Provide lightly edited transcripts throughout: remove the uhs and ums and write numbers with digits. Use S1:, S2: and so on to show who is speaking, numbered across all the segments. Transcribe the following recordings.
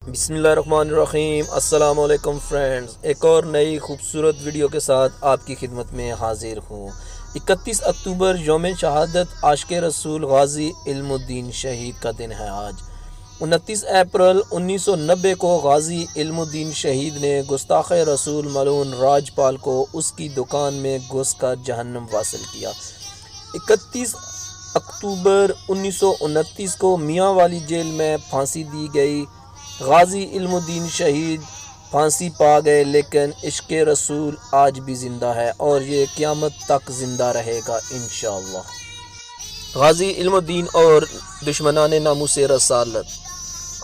S1: बिस्मिल्लाहिर्रहमानिर्रहीम। अस्सलाम वालेकुम फ्रेंड्स, एक और नई खूबसूरत वीडियो के साथ आपकी खिदमत में हाजिर हूँ। 31 अक्टूबर यौम शहादत आशिक रसूल गाजी इल्मुद्दीन शहीद का दिन है। आज 29 अप्रैल 1990 को गाजी इल्मुद्दीन शहीद ने गुस्ताख रसूल मलून राजपाल को उसकी दुकान में घुस कर जहन्नम वासिल किया। 31 अक्टूबर 1929 को मियाँ वाली जेल में फांसी दी गई। गाजी इल्मुद्दीन शहीद फांसी पा गए, लेकिन इश्क रसूल आज भी ज़िंदा है और ये क़यामत तक ज़िंदा रहेगा इंशाअल्लाह। गाजी इल्मुद्दीन और दुश्मनान नामूस रसालत।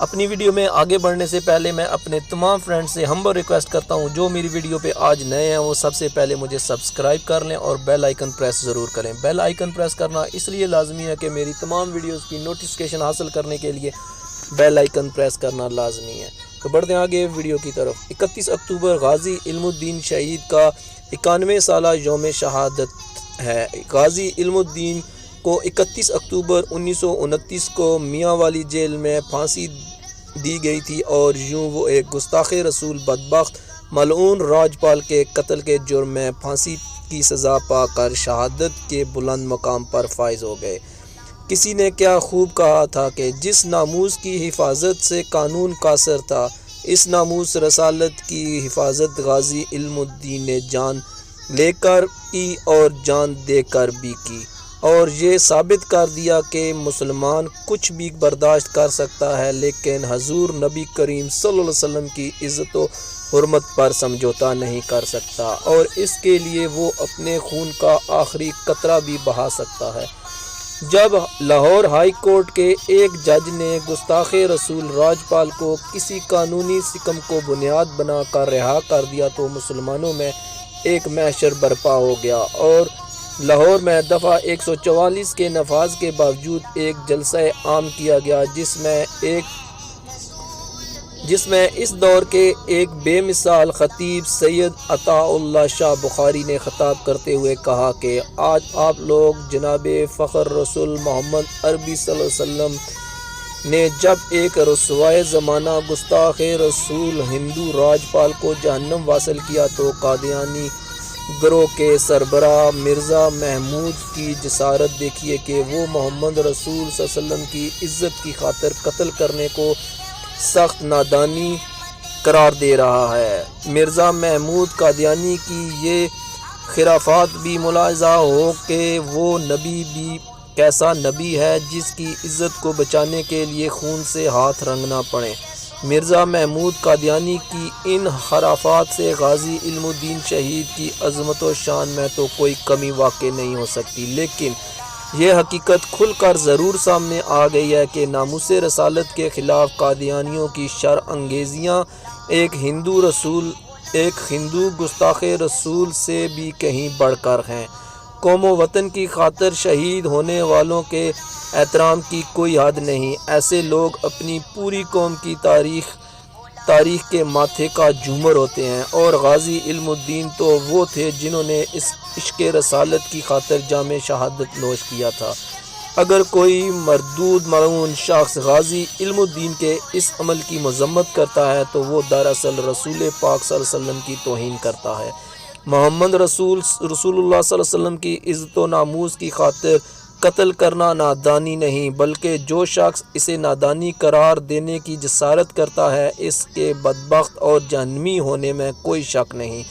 S1: अपनी वीडियो में आगे बढ़ने से पहले मैं अपने तमाम फ्रेंड्स से हम्बल रिक्वेस्ट करता हूं, जो मेरी वीडियो पे आज नए हैं वो सबसे पहले मुझे सब्सक्राइब कर लें और बेल आइकन प्रेस ज़रूर करें। बेल आइकन प्रेस करना इसलिए लाजमी है कि मेरी तमाम वीडियोस की नोटिफिकेशन हासिल करने के लिए बेल आइकन प्रेस करना लाजमी है। तो बढ़ते हैं आगे वीडियो की तरफ। 31 अक्टूबर गाजी इल्मुद्दीन शहीद का 91 साला यौम शहादत है। गाजी इल्मुद्दीन को 31 अक्टूबर 1929 को मियाँ वाली जेल में फांसी दी गई थी और यूँ वो एक गुस्ताख रसूल बदबख्त मलऊन राजपाल के कत्ल के जुर्म में फांसी की सज़ा पाकर शहादत के बुलंद मकाम पर फाइज हो गए। किसी ने क्या खूब कहा था कि जिस नामूस की हिफाजत से कानून कासर था, इस नामूस रसालत की हिफाजत गाजी इल्मुद्दीन ने जान लेकर की और जान देकर भी की, और ये साबित कर दिया कि मुसलमान कुछ भी बर्दाश्त कर सकता है, लेकिन हजूर नबी करीम सल्लल्लाहु अलैहि वसल्लम की इज़्ज़त व हुर्मत पर समझौता नहीं कर सकता, और इसके लिए वो अपने खून का आखिरी कतरा भी बहा सकता है। जब लाहौर हाई कोर्ट के एक जज ने गुस्ताख रसूल राजपाल को किसी कानूनी सिकम को बुनियाद बनाकर रिहा कर दिया तो मुसलमानों में एक महशर बर्पा हो गया और लाहौर में दफ़ा 144 के नफाज के बावजूद एक जलसा आम किया गया, जिसमें इस दौर के एक बेमिसाल खतीब सैयद अताउल्लाह शाह बुखारी ने खिताब करते हुए कहा कि आज आप लोग जनाबे फ़ख्र रसूल मोहम्मद अरबी सल्लल्लाहु अलैहि वसल्लम ने जब एक रसवाए ज़माना गुस्ताख रसूल हिंदू राजपाल को जहन्नम वासिल किया तो कादियानी ग्रोह के सरबराह मिर्ज़ा महमूद की जसारत देखिए कि वो मोहम्मद रसूल सल्लल्लाहु अलैहि वसल्लम की इज़्ज़त की खातिर कत्ल करने को सख्त नादानी करार दे रहा है। मिर्ज़ा महमूद कादियानी की ये खिराफात भी मुलाज़ा हो कि वो नबी भी कैसा नबी है जिसकी इज़्ज़त को बचाने के लिए खून से हाथ रंगना पड़े। मिर्ज़ा महमूद कादियानी की इन खराफात से गाजी इल्मुद्दीन शहीद की अज़मत व शान में तो कोई कमी वाक़ई नहीं हो सकती, लेकिन यह हकीकत खुलकर ज़रूर सामने आ गई है कि नामूस रसालत के ख़िलाफ़ कादियानियों की शर अंगेज़ियाँ एक हिंदू गुस्ताख रसूल से भी कहीं बढ़कर हैं। कौम व वतन की खातिर शहीद होने वालों के एहतराम की कोई हद नहीं। ऐसे लोग अपनी पूरी कौम की तारीख़ के माथे का झूमर होते हैं, और गाजी इल्मुद्दीन तो वो थे जिन्होंने इस इश्क रसालत की खातिर जाम शहादत नोश किया था। अगर कोई मरदूद मलऊन शख्स गाजी इल्मुद्दीन के इस अमल की मजम्मत करता है तो वो दरअसल रसूल पाक सल्लल्लाहु अलैहि वसल्लम की तौहीन करता है। मोहम्मद रसूलुल्लाह सल्लल्लाहु अलैहि वसल्लम की इज़्ज़त व नामूस की खातिर कत्ल करना नादानी नहीं, बल्कि जो शख्स इसे नादानी करार देने की जसारत करता है इसके बदबख्त और जहन्नमी होने में कोई शक नहीं।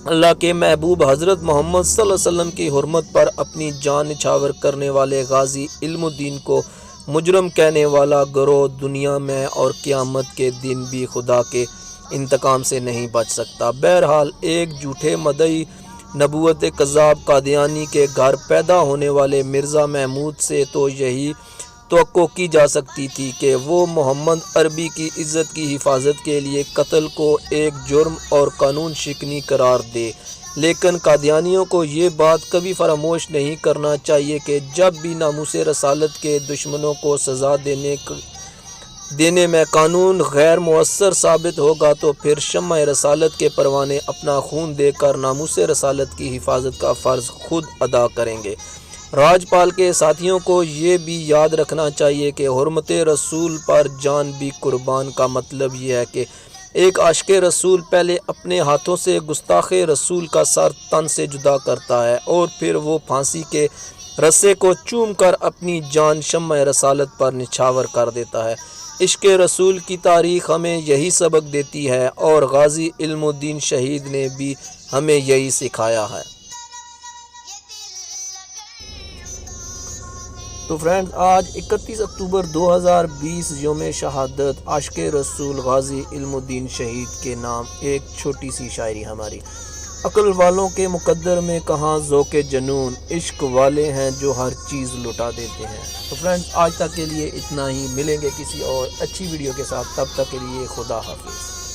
S1: अल्लाह के महबूब हज़रत मोहम्मद सल्लल्लाहु अलैहि वसल्लम की हुर्मत पर अपनी जान निछावर करने वाले गाजी इल्मुद्दीन को मुजरम कहने वाला गिरोह दुनिया में और क़यामत के दिन भी खुदा के इंतकाम से नहीं बच सकता। बहरहाल एक झूठे मदई नबूवत कज़ाब कादियानी के घर पैदा होने वाले मिर्ज़ा महमूद से तो यही तवक्को की जा सकती थी कि वो मोहम्मद अरबी की इज़्ज़त की हिफाजत के लिए कत्ल को एक जुर्म और कानून शिकनी करार दे, लेकिन कादियानियों को ये बात कभी फरामोश नहीं करना चाहिए कि जब भी नामूस रसालत के दुश्मनों को सज़ा देने में कानून गैर मुअस्सर साबित होगा तो फिर शम्मा रसालत के परवाने अपना खून देकर नामूस रसालत की हिफाजत का फ़र्ज़ खुद अदा करेंगे। راجپال کے ساتھیوں کو یہ بھی یاد رکھنا چاہیے کہ حرمت رسول پر جان بھی قربان کا مطلب یہ ہے کہ ایک عاشق رسول پہلے اپنے ہاتھوں سے گستاخ رسول کا سر تن سے جدا کرتا ہے اور پھر وہ پھانسی کے رسے کو چوم کر اپنی جان شمع رسالت پر نچھاور کر دیتا ہے۔ عشق رسول کی تاریخ ہمیں یہی سبق دیتی ہے اور غازی علم الدین شہید نے بھی ہمیں یہی سکھایا ہے۔ تو فرینڈز، آج 31 اکتوبر 2020 یوم شہادت عاشق رسول غازی علم الدین شہید کے نام ایک چھوٹی سی شاعری ہماری۔ عقل والوں کے مقدر میں کہاں ذوق جنون، عشق والے ہیں جو ہر چیز لٹا دیتے ہیں۔ تو فرینڈز، آج تک کے لیے اتنا ہی، ملیں گے کسی اور اچھی ویڈیو کے ساتھ، تب تک کے لیے خدا حافظ۔